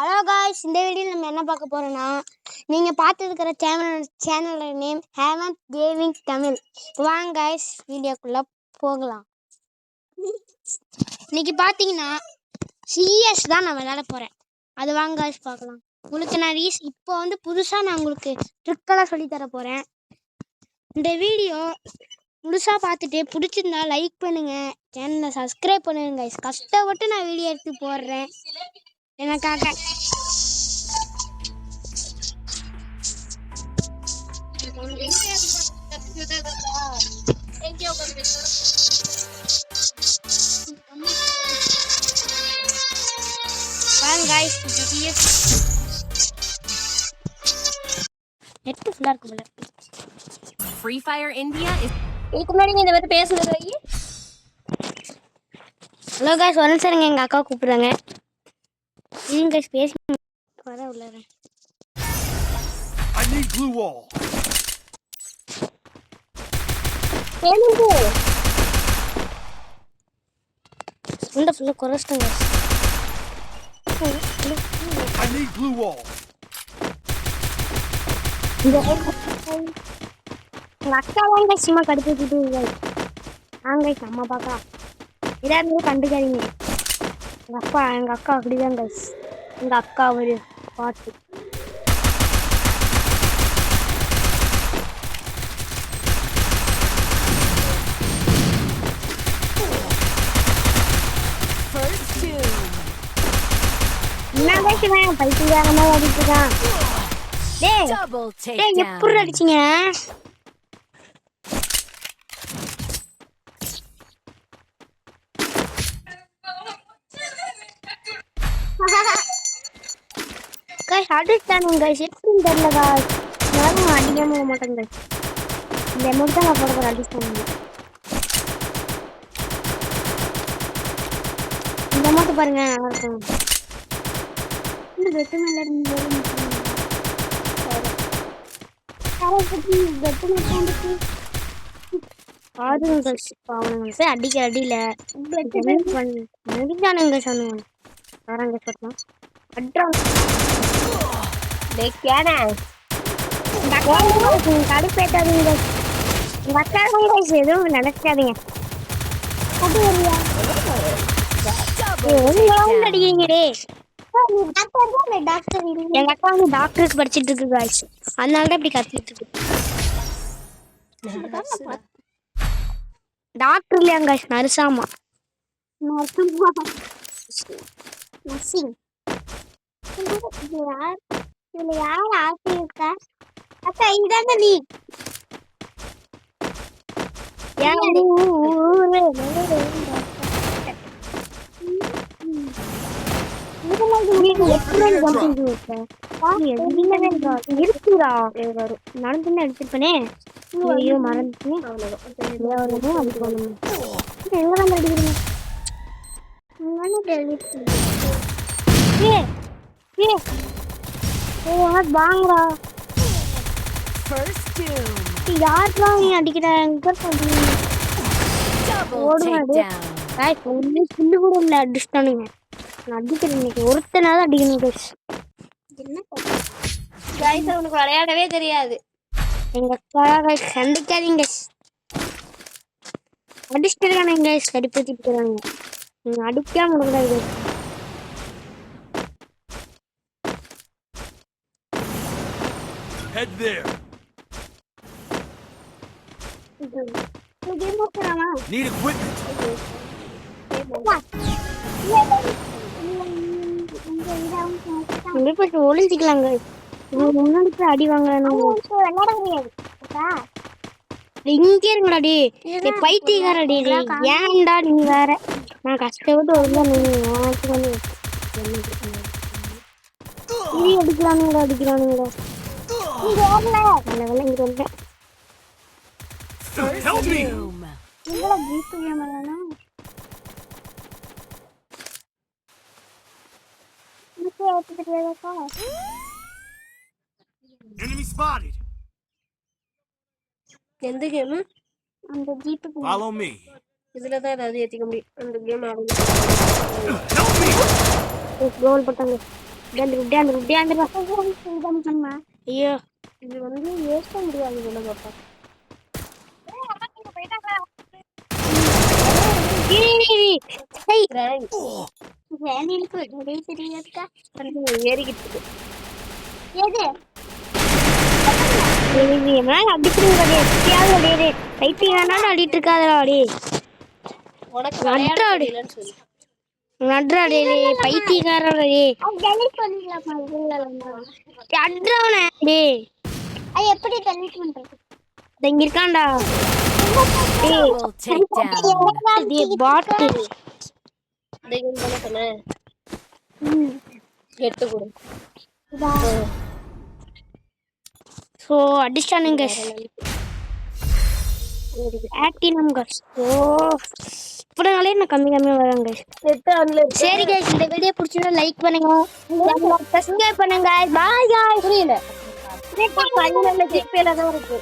Hello guys, இந்த வீடியோவில் நம்ம என்ன பார்க்க போகிறோன்னா, நீங்கள் பார்த்துருக்கிற சேனலோட நேம் ஹேமந்த் கேமிங் தமிழ். வாங்க காய்ஸ், வீடியோக்குள்ளே போகலாம். இன்னைக்கு பார்த்தீங்கன்னா சிஎஸ் தான் நான் விளையாட போகிறேன். அது வாங்க காய்ஸ் பார்க்கலாம். உங்களுக்கு நான் இப்போ புதுசாக நான் உங்களுக்கு ட்ரிக்கெல்லாம் சொல்லித்தர போகிறேன். இந்த வீடியோ முழுசாக பார்த்துட்டு பிடிச்சிருந்தா லைக் பண்ணுங்கள், சேனலை சப்ஸ்கிரைப் பண்ணுங்க காய்ஸ். கஷ்டப்பட்டு நான் வீடியோ எடுத்து போடுறேன் எனக்காக. Free Fire India is. இதுக்கு முன்னாடி இந்த மாதிரி பேசுறது. ஹலோ காய்ஸ், ஒரு நிமிஷம் எங்கள் அக்கா கூப்பிடுறாங்க. இல்லைங்க காய்ஸ், பேசி வர உள்ளார. I need glue wall. இந்த ஃபுல்லா குறைச்சிட்டேங்க. I need glue wall. எங்கள் அக்கா வாங்க சும்மா கடுப்பிட்டு வாங்க அம்மா பார்க்கலாம். இதாக இருந்தாலும் கண்டுக்காதீங்க. எங்கள் அக்கா அப்படிதான் கைஸ். எங்கள் அக்கா ஒரு பாட்டு. என்ன பைத்தியகாரமா அடிச்சுதான். எப்படி அடிச்சீங்க? அடிச்சானுங்க எப்படின்னு தெரியல காய்ஸ். யாரும் அடிக்காம போக மாட்டேங்க. இந்த அமௌண்ட் தான் நான் போட போகிறேன். அடிச்சானுங்க இந்த அமௌண்ட் பாருங்க. நல்லா இருக்கும். இந்த வெட்டு மேல இருந்து அடிக்கிற அடியில முடிஞ்சானுங்க சொன்னாங்க. வராங்க சொல்லலாம். கடுப்பேட்டாதீங்க. உங்க அக்கா எதுவும் நினைக்காதீங்க. அடிக்கிறீங்களே. எங்க அக்கா டாக்டருக்கு படிச்சுட்டு இருக்கு காய்ஸ். அதனாலதான் இப்படி கத்திட்டு இருக்கு. டாக்டர் இல்லையா காய்ஸ், நர்ஸாமா. நர்சிங். இதுல யார் ஆசை இருக்கா? அக்கா இதாங்க நீ. நடந்துன்னு எடுத்துருப்பனே. ஐயோ மறந்துட்டேன். எங்கதான் அடிக்கிறீங்க? வாங்கடா. யாருக்கா நீ அடிக்கிற? புல்லு கூட இல்ல அடிச்சிட்டானுங்க. நான் அடிக்கிறேன் இன்னைக்கு. ஒருத்தனால அடிக்கணும் கைஸ். அவனுக்கு விளையாடவே தெரியாது. எங்க அக்கா கண்டிக்காதீங்க. அடிச்சுட்டு இருக்கானுங்க கைஸ். கடிப்பேத்திட்டு இருக்காங்க. நீங்க அடிக்காம கூடாது. Head there. Need equipment. ஒளிஞ்சிக்கலாங்க. முன்னாடி போய் அடி வாங்கணும். இங்கே இருங்கடாடி. பைத்தியக்காரடி. ஏன்டா நீ வேற? நான் கஷ்டப்பட்டு அடிக்கலானுங்களா அடிக்கிறானுங்களா. இங்க வந்தேன். Help me. Enemy spotted. எந்த கேம்? அந்த ஜீப். Follow me. இதுல தான் ஏதாவது ஏத்திக்க முடியும். அந்த கேம் ஆடுங்க. Help me. கோல் போட்டாங்க. ஐயோ இது வந்து ஏற்க முடியாது போல பாப்பா. ஏறிக்கிட்டு இருக்கு. எது அடிட்டு இருக்காதடா அடி உனக்கு நட்றா அடி இல்லைன்னு சொல்லி நட்றா டே பைத்தியக்காரடா டே அட்றாவனே டே எப்படி டெலிட் பண்றது? இங்க இருக்கான்டா Double takedown. டேய் பாட்டு சொன்னேன் எட்டு கொடு. ஸோ அடிச்சிட்டானுங்க ஆக்டினம் கஸ் ஓ இப்போனாலே நான் கம்மியாக வராங்க எட்டு அதுல சரி guys இந்த வீடியோ பிடிச்சிருந்தா லைக் பண்ணுங்க சப்ஸ்கிரைப் பண்ணுங்க பாய் guys புரியல. 11 ஜிபேல தான் இருக்கு.